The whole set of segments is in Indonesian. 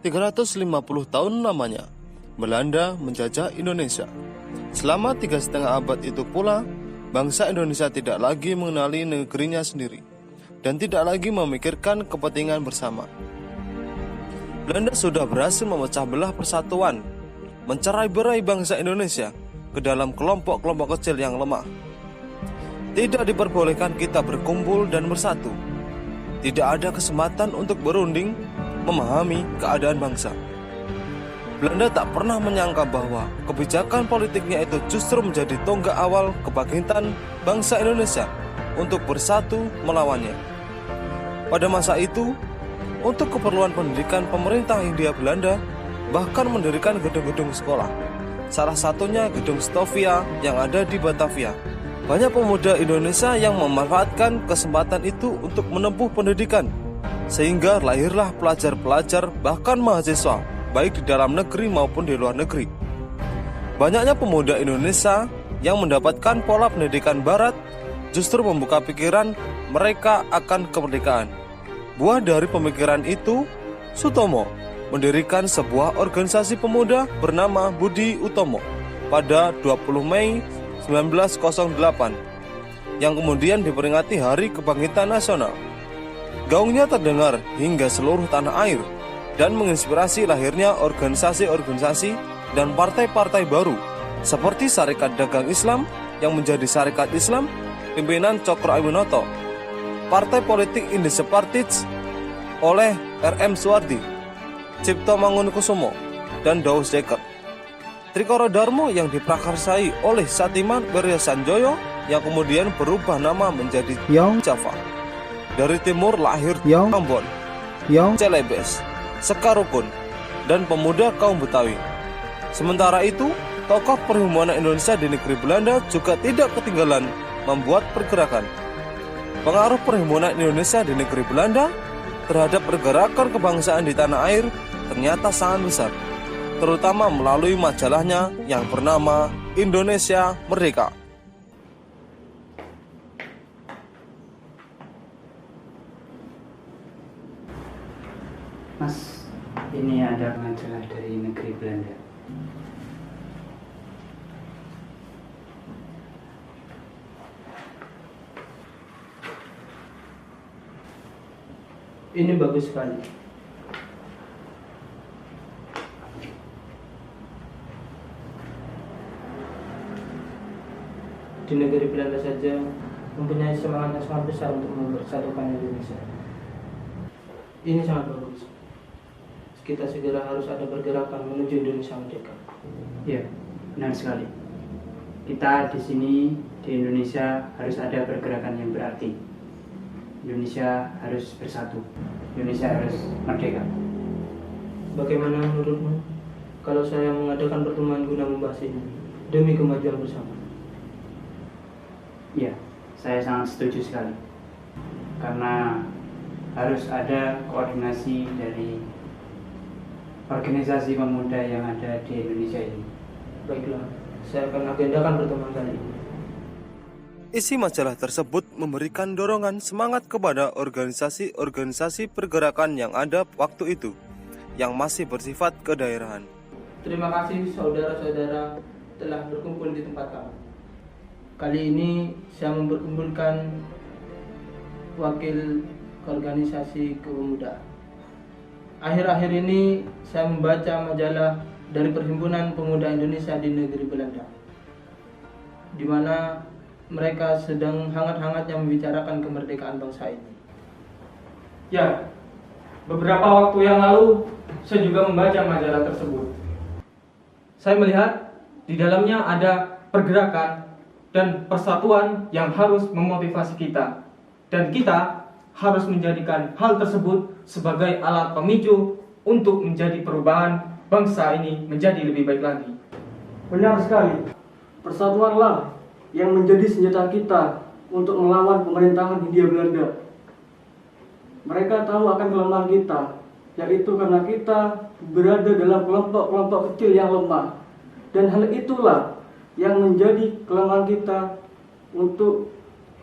350 tahun lamanya, Belanda menjajah Indonesia. Selama 3,5 abad itu pula, bangsa Indonesia tidak lagi mengenali negerinya sendiri dan tidak lagi memikirkan kepentingan bersama. Belanda sudah berhasil memecah belah persatuan, mencerai-berai bangsa Indonesia ke dalam kelompok-kelompok kecil yang lemah. Tidak diperbolehkan kita berkumpul dan bersatu. Tidak ada kesempatan untuk berunding, memahami keadaan bangsa. Belanda tak pernah menyangka bahwa kebijakan politiknya itu justru menjadi tonggak awal kebangkitan bangsa Indonesia untuk bersatu melawannya. Pada masa itu, untuk keperluan pendidikan, pemerintah Hindia Belanda bahkan mendirikan gedung-gedung sekolah. Salah satunya Gedung Stovia yang ada di Batavia. Banyak pemuda Indonesia yang memanfaatkan kesempatan itu untuk menempuh pendidikan, sehingga lahirlah pelajar-pelajar bahkan mahasiswa, baik di dalam negeri maupun di luar negeri. Banyaknya pemuda Indonesia yang mendapatkan pola pendidikan barat justru membuka pikiran mereka akan kemerdekaan. Buah dari pemikiran itu, Sutomo mendirikan sebuah organisasi pemuda bernama Budi Utomo pada 20 Mei 1908 yang kemudian diperingati Hari Kebangkitan Nasional. Gaungnya terdengar hingga seluruh tanah air dan menginspirasi lahirnya organisasi-organisasi dan partai-partai baru seperti Sarekat Dagang Islam yang menjadi Sarekat Islam pimpinan Cokro Aminoto, Partai Politik Indonesia Partij oleh R.M. Suwardi, Cipto Mangunkusumo, dan Daus Dekker. Trikoro Darmo yang diprakarsai oleh Satiman Wirya Sanjoyo yang kemudian berubah nama menjadi Yong Java. Dari timur lahir Ambon, Celebes, Sekarukun, dan pemuda kaum Betawi. Sementara itu, tokoh perhimpunan Indonesia di negeri Belanda juga tidak ketinggalan membuat pergerakan. Pengaruh perhimpunan Indonesia di negeri Belanda terhadap pergerakan kebangsaan di tanah air ternyata sangat besar, terutama melalui majalahnya yang bernama Indonesia Merdeka. Mas, ini ada majalah dari negeri Belanda. Ini bagus sekali. Di negeri Belanda saja mempunyai semangat yang sangat besar untuk mempersatukan Indonesia. Ini sangat bagus. Kita segera harus ada pergerakan menuju Indonesia Merdeka. Ya, benar sekali. Kita di sini di Indonesia harus ada pergerakan yang berarti. Indonesia harus bersatu. Indonesia harus merdeka. Bagaimana menurutmu kalau saya mengadakan pertemuan guna membahas ini demi kemajuan bersama? Ya, saya sangat setuju sekali. Karena harus ada koordinasi dari organisasi pemuda yang ada di Indonesia ini. Baiklah, saya akan agendakan pertemuan kali ini. Isi majalah tersebut memberikan dorongan semangat kepada organisasi-organisasi pergerakan yang ada waktu itu, yang masih bersifat kedaerahan. Terima kasih saudara-saudara telah berkumpul di tempat kami. Kali ini saya memperkumpulkan wakil organisasi kepemudaan. Akhir-akhir ini saya membaca majalah dari Perhimpunan Pemuda Indonesia di negeri Belanda, di mana mereka sedang hangat-hangatnya membicarakan kemerdekaan bangsa ini. Ya, beberapa waktu yang lalu saya juga membaca majalah tersebut. Saya melihat di dalamnya ada pergerakan dan persatuan yang harus memotivasi kita. Dan kita harus menjadikan hal tersebut sebagai alat pemicu untuk menjadi perubahan bangsa ini menjadi lebih baik lagi. Benar sekali. Persatuanlah yang menjadi senjata kita untuk melawan pemerintahan Hindia Belanda. Mereka tahu akan kelemahan kita, yaitu karena kita berada dalam kelompok-kelompok kecil yang lemah. Dan hal itulah yang menjadi kelemahan kita untuk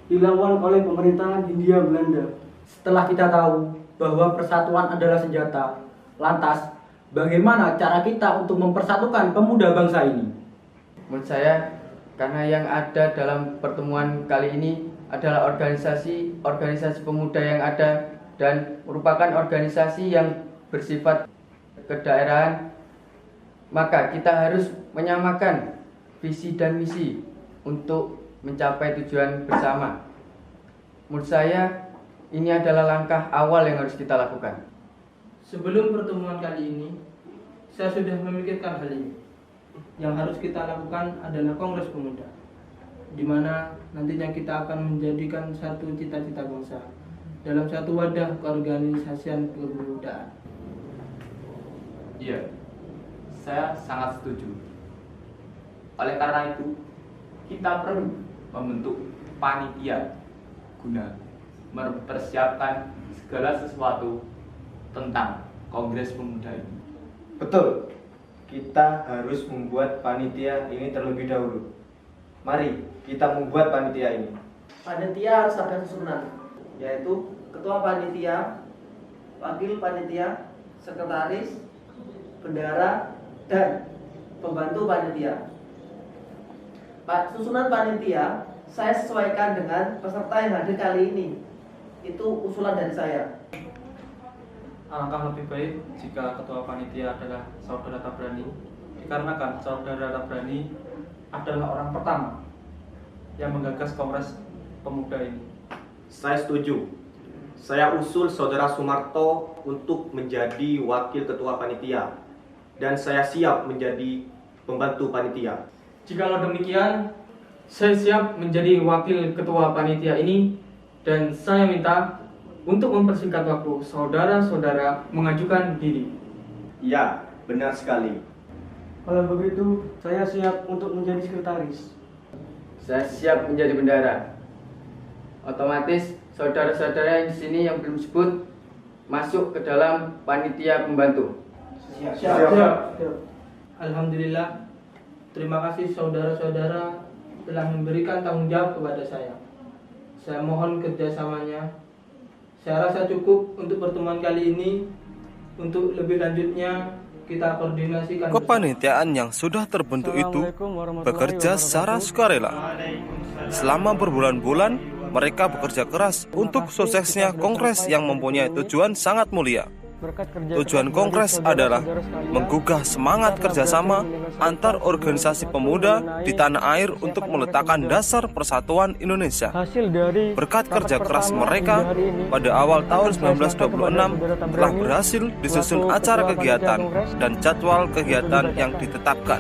dilawan oleh pemerintahan Hindia Belanda. Setelah kita tahu bahwa persatuan adalah senjata, lantas Bagaimana cara kita untuk mempersatukan pemuda bangsa ini? Menurut saya, karena yang ada dalam pertemuan kali ini adalah organisasi pemuda yang ada dan merupakan organisasi yang bersifat kedaerahan, maka kita harus menyamakan visi dan misi untuk mencapai tujuan bersama. Menurut saya, ini adalah langkah awal yang harus kita lakukan. Sebelum pertemuan kali ini, saya sudah memikirkan hal ini. Yang harus kita lakukan adalah Kongres Pemuda, di mana nantinya kita akan menjadikan satu cita-cita bangsa dalam satu wadah keorganisasian kepemudaan. Iya, saya sangat setuju. Oleh karena itu, kita perlu membentuk panitia guna mempersiapkan segala sesuatu tentang Kongres Pemuda ini. Betul, kita harus membuat panitia ini terlebih dahulu. Mari kita membuat panitia ini. Panitia harus ada susunan, yaitu ketua panitia, wakil panitia, sekretaris, bendahara, dan pembantu panitia. Susunan panitia saya sesuaikan dengan peserta yang hadir kali ini. Itu usulan dari saya. Alangkah lebih baik jika ketua panitia adalah saudara Tabrani, dikarenakan saudara Tabrani adalah orang pertama yang menggagas Kongres Pemuda ini. Saya setuju. Saya usul saudara Sumarto untuk menjadi wakil ketua panitia. Dan saya siap menjadi pembantu panitia. Jikalau demikian, saya siap menjadi wakil ketua panitia ini dan saya minta untuk mempersingkat waktu saudara-saudara mengajukan diri. Ya, benar sekali. Kalau begitu, saya siap untuk menjadi sekretaris. Saya siap menjadi bendahara. Otomatis saudara-saudara yang di sini yang belum sebut masuk ke dalam panitia pembantu. Siap. Alhamdulillah, terima kasih saudara-saudara telah memberikan tanggung jawab kepada saya. Saya mohon kerjasamanya. Saya rasa cukup untuk pertemuan kali ini. Untuk lebih lanjutnya, kita koordinasikan. Kepanitiaan yang sudah terbentuk itu bekerja secara sukarela. Selama berbulan-bulan, mereka bekerja keras untuk suksesnya kongres yang mempunyai tujuan sangat mulia. Tujuan kongres adalah menggugah semangat kerjasama antar organisasi pemuda di tanah air untuk meletakkan dasar persatuan Indonesia. Berkat kerja keras mereka, pada awal tahun 1926 telah berhasil disusun acara kegiatan dan jadwal kegiatan yang ditetapkan.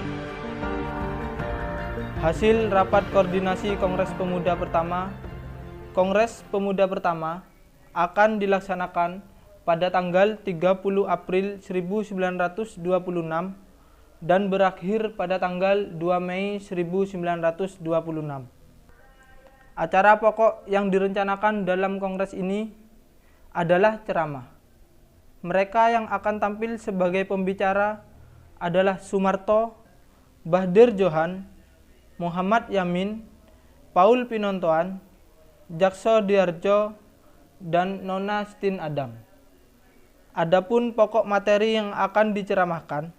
Hasil rapat koordinasi Kongres Pemuda pertama. Kongres Pemuda pertama akan dilaksanakan pada tanggal 30 April 1926 dan berakhir pada tanggal 2 Mei 1926. Acara pokok yang direncanakan dalam kongres ini adalah ceramah. Mereka yang akan tampil sebagai pembicara adalah Sumarto, Bahdir Johan, Muhammad Yamin, Paul Pinontoan, Jakso Diarjo, dan Nona Stin Adam. Adapun pokok materi yang akan diceramahkan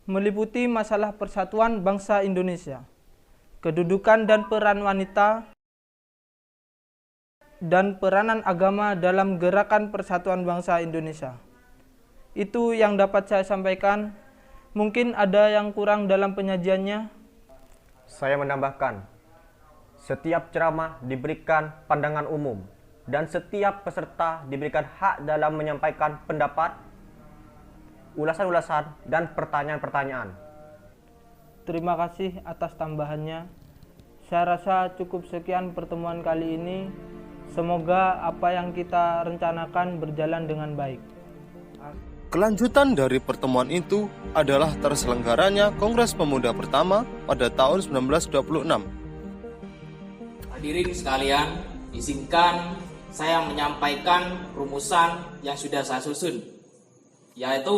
meliputi masalah persatuan bangsa Indonesia, kedudukan dan peran wanita, dan peranan agama dalam gerakan persatuan bangsa Indonesia. Itu yang dapat saya sampaikan. Mungkin ada yang kurang dalam penyajiannya. Saya menambahkan, setiap ceramah diberikan pandangan umum dan setiap peserta diberikan hak dalam menyampaikan pendapat, ulasan-ulasan, dan pertanyaan-pertanyaan. Terima kasih atas tambahannya. Saya rasa cukup sekian pertemuan kali ini. Semoga apa yang kita rencanakan berjalan dengan baik. Kelanjutan dari pertemuan itu adalah terselenggaranya Kongres Pemuda pertama pada tahun 1926. Hadirin sekalian, izinkan saya menyampaikan rumusan yang sudah saya susun, yaitu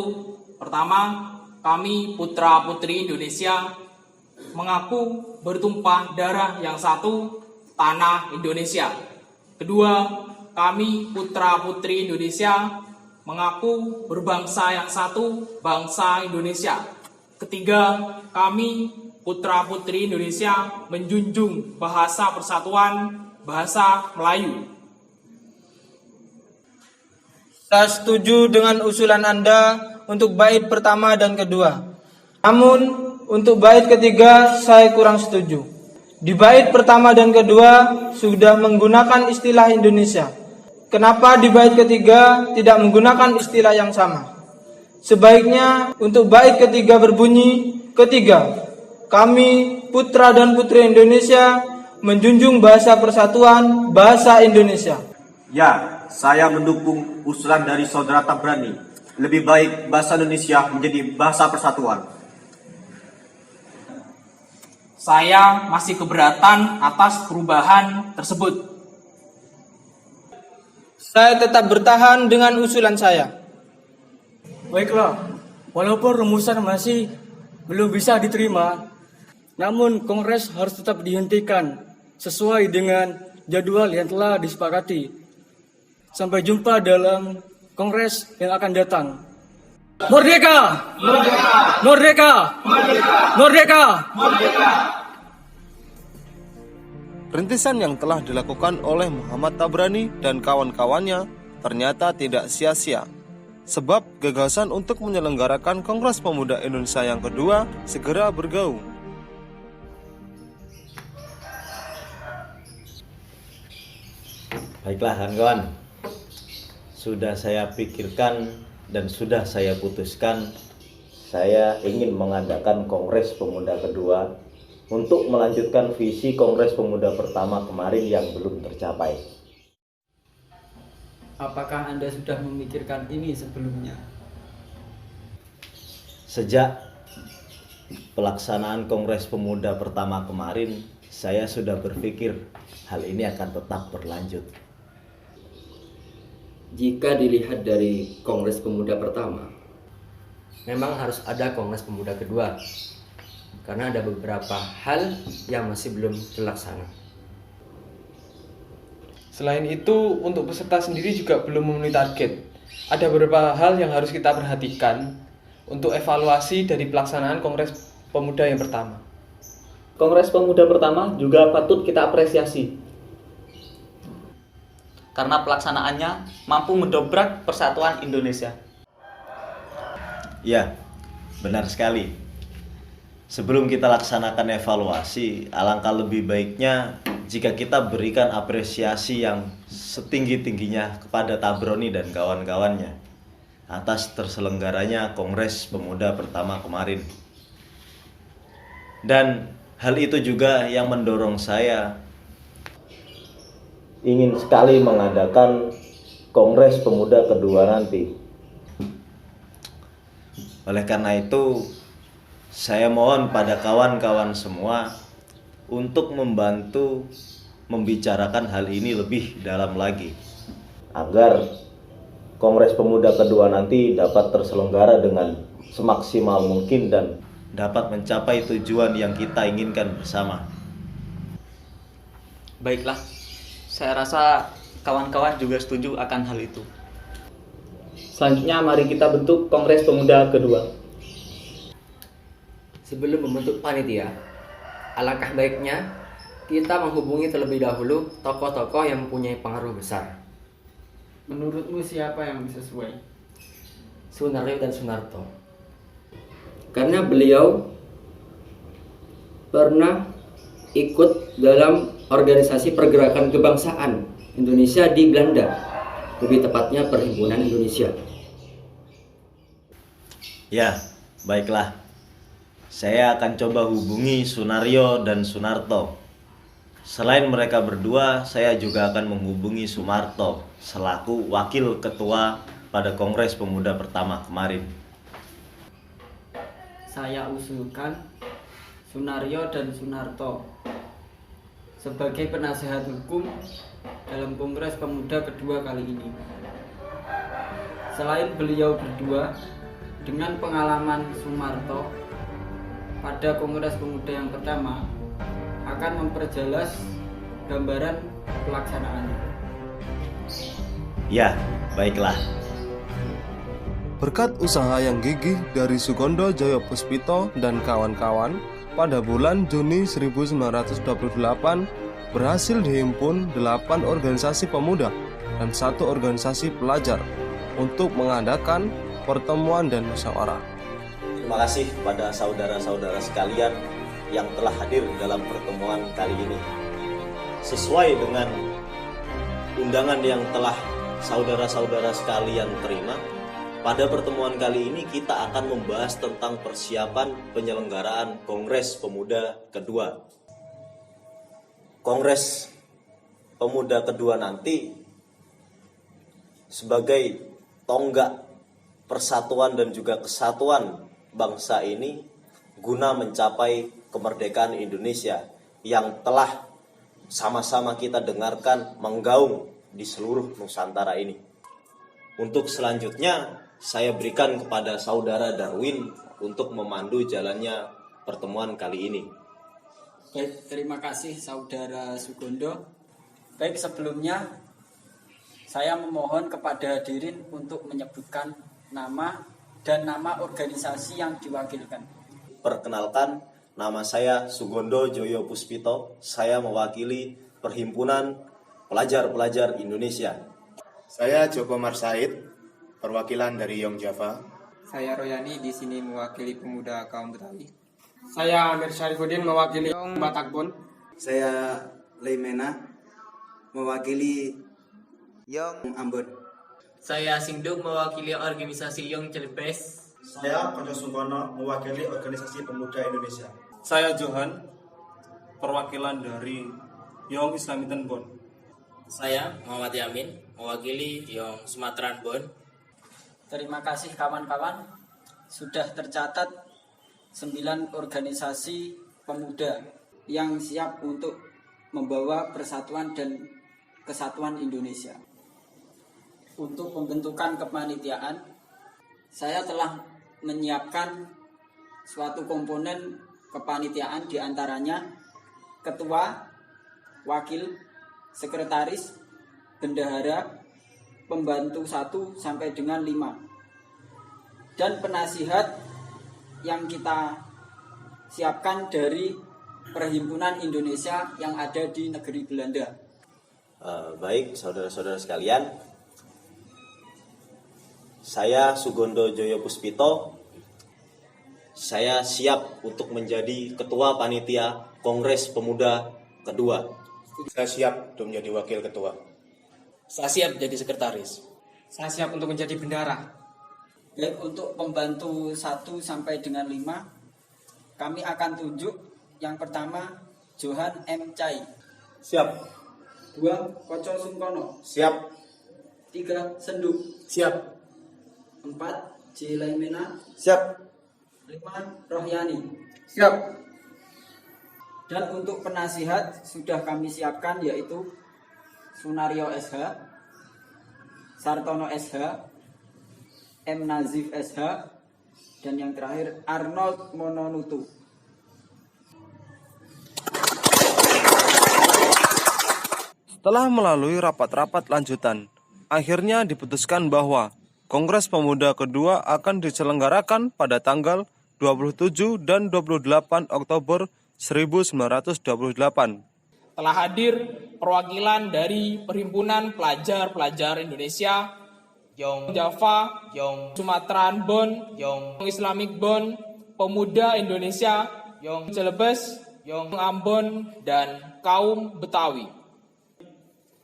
pertama, kami putra-putri Indonesia mengaku bertumpah darah yang satu, tanah Indonesia. Kedua, kami putra-putri Indonesia mengaku berbangsa yang satu, bangsa Indonesia. Ketiga, kami putra-putri Indonesia menjunjung bahasa persatuan, bahasa Melayu. Saya setuju dengan usulan Anda untuk bait pertama dan kedua. Namun, untuk bait ketiga saya kurang setuju. Di bait pertama dan kedua sudah menggunakan istilah Indonesia. Kenapa di bait ketiga tidak menggunakan istilah yang sama? Sebaiknya untuk bait ketiga berbunyi, ketiga, kami putra dan putri Indonesia menjunjung bahasa persatuan, bahasa Indonesia. Ya, saya mendukung usulan dari Saudara Tabrani. Lebih baik bahasa Indonesia menjadi bahasa persatuan. Saya masih keberatan atas perubahan tersebut. Saya tetap bertahan dengan usulan saya. Baiklah, walaupun rumusan masih belum bisa diterima, namun Kongres harus tetap dihentikan sesuai dengan jadwal yang telah disepakati. Sampai jumpa dalam Kongres yang akan datang. Merdeka! Merdeka! Merdeka! Merdeka! Merdeka! Merdeka! Rintisan yang telah dilakukan oleh Muhammad Tabrani dan kawan-kawannya ternyata tidak sia-sia. Sebab gagasan untuk menyelenggarakan Kongres Pemuda Indonesia yang kedua segera bergaung. Baiklah kawan-kawan, sudah saya pikirkan dan sudah saya putuskan, saya ingin mengadakan Kongres Pemuda kedua untuk melanjutkan visi Kongres Pemuda pertama kemarin yang belum tercapai. Apakah Anda sudah memikirkan ini sebelumnya? Sejak pelaksanaan Kongres Pemuda pertama kemarin, saya sudah berpikir hal ini akan tetap berlanjut. Jika dilihat dari Kongres Pemuda pertama, memang harus ada Kongres Pemuda kedua, karena ada beberapa hal yang masih belum terlaksana. Selain itu, untuk peserta sendiri juga belum memenuhi target. Ada beberapa hal yang harus kita perhatikan untuk evaluasi dari pelaksanaan Kongres Pemuda yang pertama. Kongres Pemuda pertama juga patut kita apresiasi, karena pelaksanaannya mampu mendobrak persatuan Indonesia. Ya, benar sekali. Sebelum kita laksanakan evaluasi, alangkah lebih baiknya jika kita berikan apresiasi yang setinggi-tingginya kepada Tabrani dan kawan-kawannya atas terselenggaranya Kongres Pemuda pertama kemarin. Dan hal itu juga yang mendorong saya ingin sekali mengadakan Kongres Pemuda kedua nanti. Oleh karena itu, saya mohon pada kawan-kawan semua untuk membantu membicarakan hal ini lebih dalam lagi, agar Kongres Pemuda kedua nanti dapat terselenggara dengan semaksimal mungkin dan dapat mencapai tujuan yang kita inginkan bersama. Baiklah, saya rasa kawan-kawan juga setuju akan hal itu. Selanjutnya mari kita bentuk Kongres Pemuda kedua. Sebelum membentuk panitia, alangkah baiknya kita menghubungi terlebih dahulu tokoh-tokoh yang mempunyai pengaruh besar. Menurutmu siapa yang sesuai? Sunaryo dan Sunarto. Karena beliau pernah ikut dalam organisasi pergerakan kebangsaan Indonesia di Belanda, lebih tepatnya Perhimpunan Indonesia. Ya, baiklah. Saya akan coba hubungi Sunaryo dan Sunarto. Selain mereka berdua, saya juga akan menghubungi Sumarto selaku wakil ketua pada Kongres Pemuda pertama kemarin. Saya usulkan Sunaryo dan Sunarto sebagai penasehat hukum dalam Kongres Pemuda kedua kali ini. Selain beliau berdua, dengan pengalaman Sumarto pada Kongres Pemuda yang pertama akan memperjelas gambaran pelaksanaannya. Ya, baiklah. Berkat usaha yang gigih dari Sugondo Joyo Puspito dan kawan-kawan, pada bulan Juni 1928 berhasil dihimpun 8 organisasi pemuda dan 1 organisasi pelajar untuk mengadakan pertemuan dan musyawarah. Terima kasih kepada saudara-saudara sekalian yang telah hadir dalam pertemuan kali ini. Sesuai dengan undangan yang telah saudara-saudara sekalian terima, pada pertemuan kali ini kita akan membahas tentang persiapan penyelenggaraan Kongres Pemuda kedua. Kongres Pemuda kedua nanti sebagai tonggak persatuan dan juga kesatuan bangsa ini guna mencapai kemerdekaan Indonesia yang telah sama-sama kita dengarkan menggaung di seluruh Nusantara ini. Untuk selanjutnya saya berikan kepada saudara Darwin untuk memandu jalannya pertemuan kali ini. Baik, terima kasih saudara Sugondo. Baik, sebelumnya saya memohon kepada hadirin untuk menyebutkan nama dan nama organisasi yang diwakilkan. Perkenalkan, nama saya Sugondo Joyo Puspito. Saya mewakili Perhimpunan Pelajar-Pelajar Indonesia. Saya Joko Marsaid, perwakilan dari Yong Java. Saya Royani, di sini mewakili pemuda kaum Betawi. Saya Amir Syarifuddin, mewakili Yong Batakbon. Saya Leimena, mewakili Yong Ambon. Saya Singduk, mewakili organisasi Yong Celebes. Saya Koco Sungkono, mewakili organisasi pemuda Indonesia. Saya Johan, perwakilan dari Yong Islamitan Bon. Saya Muhammad Yamin, mewakili Yong Sumatera Bon. Terima kasih kawan-kawan. Sudah tercatat 9 organisasi pemuda yang siap untuk membawa persatuan dan kesatuan Indonesia. Untuk pembentukan kepanitiaan, saya telah menyiapkan suatu komponen kepanitiaan, diantaranya ketua, wakil, sekretaris, bendahara, pembantu 1 sampai dengan 5, dan penasihat yang kita siapkan dari Perhimpunan Indonesia yang ada di negeri Belanda. Baik, saudara-saudara sekalian, saya Sugondo Joyo Puspito. Saya siap untuk menjadi ketua panitia Kongres Pemuda kedua. Saya siap untuk menjadi wakil ketua. Saya siap jadi sekretaris. Saya siap untuk menjadi bendahara. Baik, untuk pembantu 1 sampai dengan 5, kami akan tunjuk. Yang pertama, Johan M. Chai. Siap. 2, Koco Sungkono. Siap. 3, Senduk. Siap. 4, J. Laimena. Siap. 5, Rohyani. Siap. Dan untuk penasihat sudah kami siapkan, yaitu Sunario SH, Sartono SH, M. Nazif SH, dan yang terakhir Arnold Mononutu. Setelah melalui rapat-rapat lanjutan, akhirnya diputuskan bahwa Kongres Pemuda kedua akan diselenggarakan pada tanggal 27 dan 28 Oktober 1928. Telah hadir perwakilan dari Perhimpunan Pelajar-Pelajar Indonesia, Yong Java, Yong Sumatera Bon, Yong Islamic Bon, Pemuda Indonesia, Yong Celebes, Yong Ambon, dan kaum Betawi.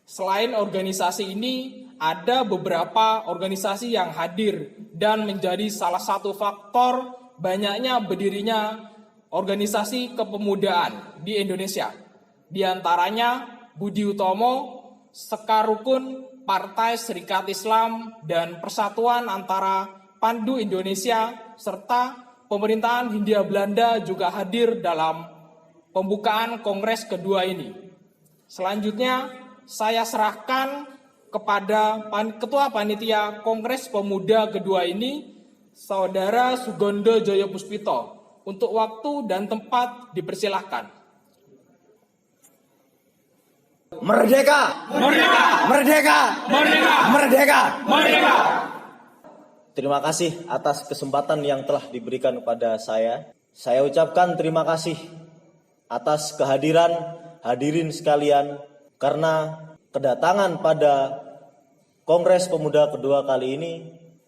Selain organisasi ini, ada beberapa organisasi yang hadir dan menjadi salah satu faktor banyaknya berdirinya organisasi kepemudaan di Indonesia. Di antaranya Budi Utomo, Sekar Rukun, Partai Serikat Islam, dan Persatuan Antara Pandu Indonesia, serta pemerintahan Hindia Belanda juga hadir dalam pembukaan Kongres kedua ini. Selanjutnya, saya serahkan kepada Ketua Panitia Kongres Pemuda kedua ini, Saudara Sugondo Joyo Puspito. Untuk waktu dan tempat dipersilahkan. Merdeka! Merdeka! Merdeka! Merdeka! Merdeka! Terima kasih atas kesempatan yang telah diberikan kepada saya. Saya ucapkan terima kasih atas kehadiran hadirin sekalian karena kedatangan pada Kongres Pemuda kedua kali ini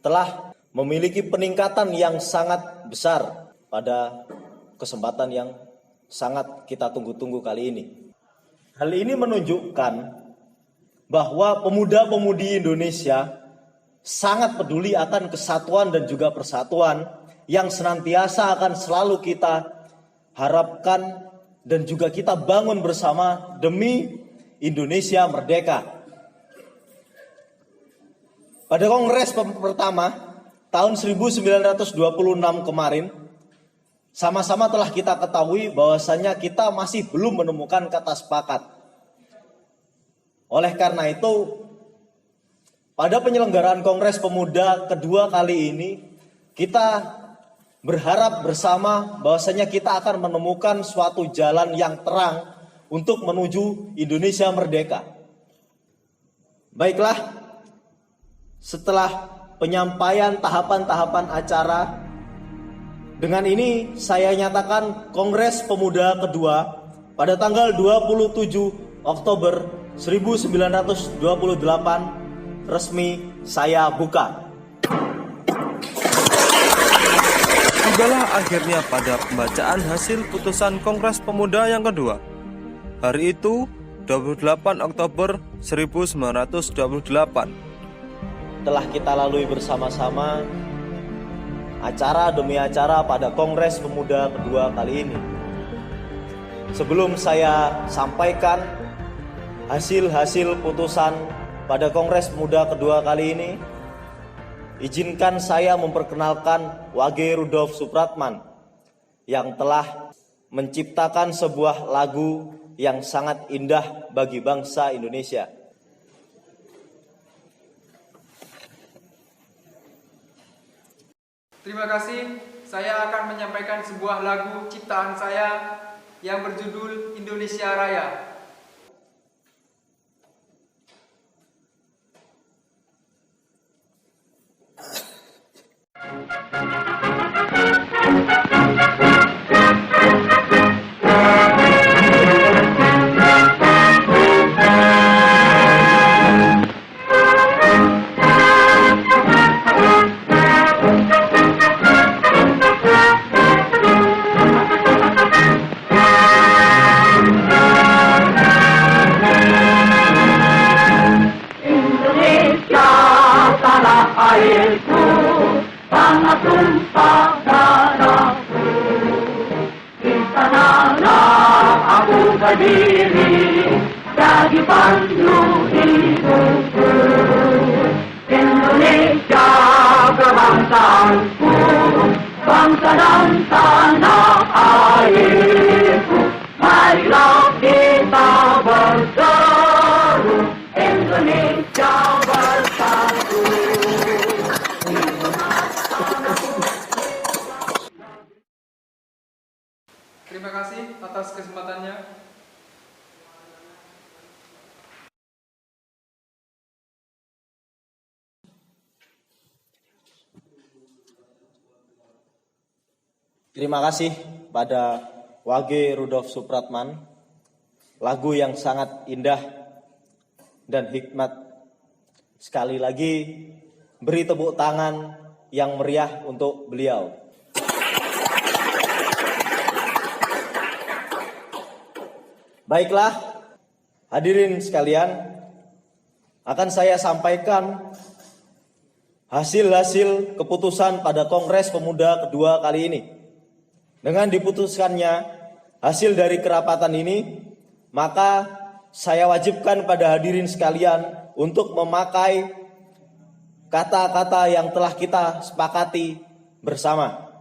telah memiliki peningkatan yang sangat besar pada kesempatan yang sangat kita tunggu-tunggu kali ini. Hal ini menunjukkan bahwa pemuda-pemudi Indonesia sangat peduli akan kesatuan dan juga persatuan yang senantiasa akan selalu kita harapkan dan juga kita bangun bersama demi Indonesia merdeka. Pada kongres pertama tahun 1926 kemarin, sama-sama telah kita ketahui bahwasanya kita masih belum menemukan kata sepakat. Oleh karena itu, pada penyelenggaraan Kongres Pemuda kedua kali ini, kita berharap bersama bahwasanya kita akan menemukan suatu jalan yang terang untuk menuju Indonesia merdeka. Baiklah, setelah penyampaian tahapan-tahapan acara, dengan ini saya nyatakan Kongres Pemuda kedua pada tanggal 27 Oktober 1928 resmi saya buka. Tibalah akhirnya pada pembacaan hasil putusan Kongres Pemuda yang kedua. Hari itu 28 Oktober 1928. Telah kita lalui bersama-sama acara demi acara pada Kongres Pemuda kedua kali ini. Sebelum saya sampaikan hasil-hasil putusan pada Kongres Pemuda kedua kali ini, izinkan saya memperkenalkan Wage Rudolf Supratman yang telah menciptakan sebuah lagu yang sangat indah bagi bangsa Indonesia. Terima kasih, saya akan menyampaikan sebuah lagu ciptaan saya yang berjudul Indonesia Raya. Terima kasih atas kesempatannya. Terima kasih pada Wage Rudolf Supratman, lagu yang sangat indah dan hikmat. Sekali lagi beri tepuk tangan yang meriah untuk beliau. Baiklah, hadirin sekalian, akan saya sampaikan hasil-hasil keputusan pada Kongres Pemuda kedua kali ini. Dengan diputuskannya hasil dari kerapatan ini, maka saya wajibkan pada hadirin sekalian untuk memakai kata-kata yang telah kita sepakati bersama.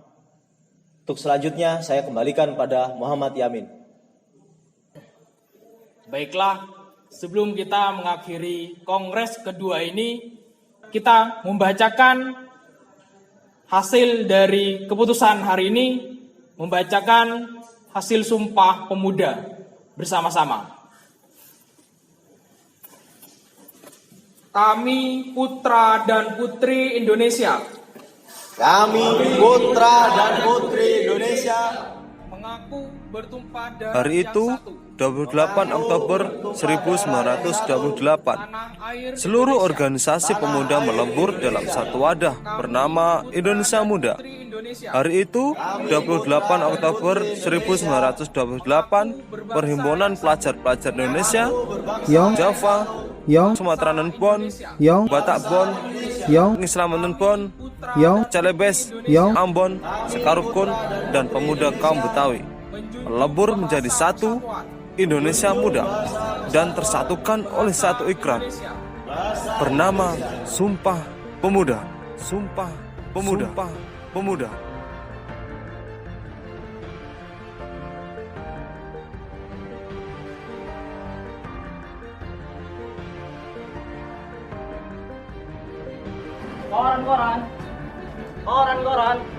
Untuk selanjutnya saya kembalikan pada Muhammad Yamin. Baiklah, sebelum kita mengakhiri kongres kedua ini, kita membacakan hasil dari keputusan hari ini, membacakan hasil Sumpah Pemuda bersama-sama. Kami putra dan putri Indonesia Kami putra dan putri Indonesia mengaku bertumpah darah Hari itu, 28 Oktober 1928, seluruh organisasi pemuda melebur dalam satu wadah bernama Indonesia Muda. Hari itu, 28 Oktober 1928, Perhimpunan Pelajar-Pelajar Indonesia, Java, Sumatera Bon, Batak Bon, Islaman Bon, Celebes, Ambon, Sekarukun, dan pemuda kaum Betawi melebur menjadi satu Indonesia Muda dan tersatukan oleh satu ikrar bernama Sumpah Pemuda. Sumpah Pemuda. Sumpah Pemuda. Koran-koran.